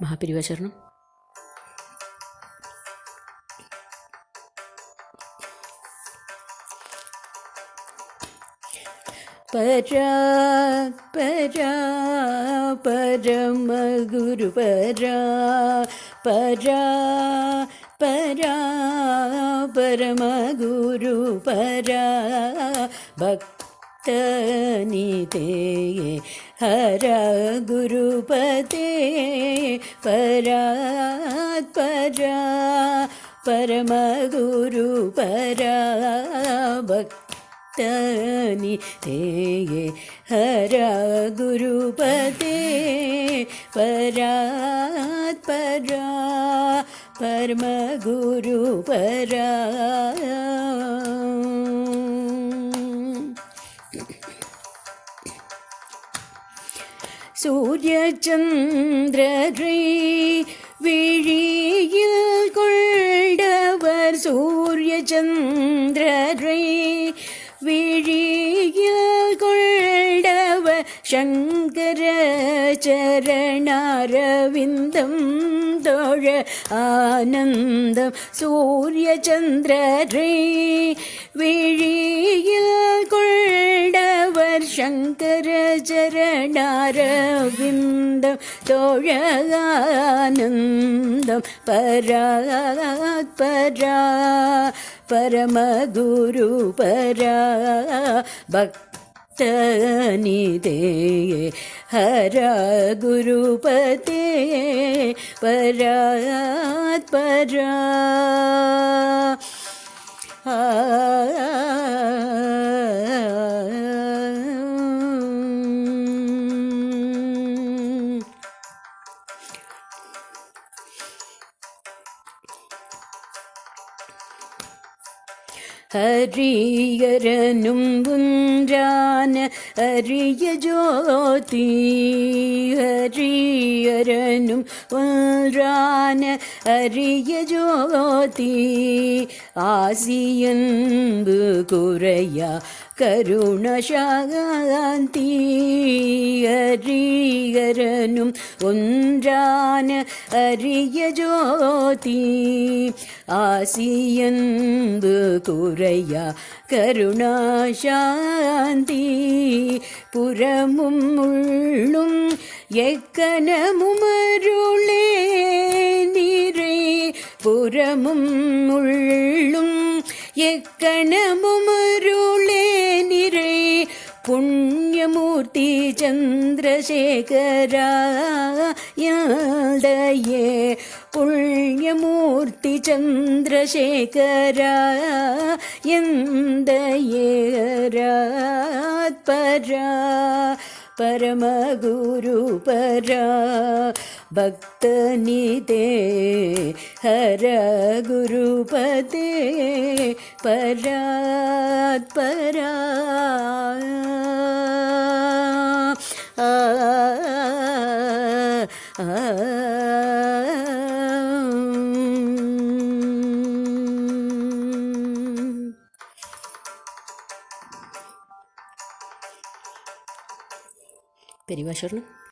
മഹാപരിവാശരണം. പരാ പരാ പരമഗുരു പരാ പരാ പരാ പരമഗുരു പരാ ഭക്തനിതേ ഹര ഗുരുപതേ പരാ പരാ പരമഗുരു പരാ ഭക്തനിതേ ഹര ഗുരുപതേ പരാ പരാ പരമഗുരു പരാ. சூரியச்சந்திரரை விழியில் கொண்டவர் சூரியச்சந்திரரை விழியில் கொண்டவர் சங்கர சரணாரவிந்தம் தோழ ஆனந்தம் சூரியச்சந்திரரை விழியில் கொண்டவர் சங்கர சரணாரவிந்தம் தோழ ஆனந்தம் பராத் பரா பரமகுரு பரா பக்தநிதே ஹர குருபதே பராத் பரா. ஹரியரனும் குன்றான அரிய ஜோதி ஹரியரனும் ஒன்றான அரிய ஜோதி ஆசியன்பு குறையா கருணசாந்தி ஹரியரனும் ஒன்றான அரிய ஜோதி ஆசியன்பு குறையா கருணாசாந்தி புறமும் உள்ளும் எக்கணமும் அருளே நீரே புறமும் உள்ளும் எக்கணமும் அருளே நிறை புண்ணியமூர்த்தி சந்திரசேகரா யாதையே புண்ணியமூர்த்தி சந்திரசேகரா எந்தையே ராத் பரா பரமகுரு பரா பக்தநிதே ஹர குருபதே பராத் பரா. பெரியவா சொல்லணும்.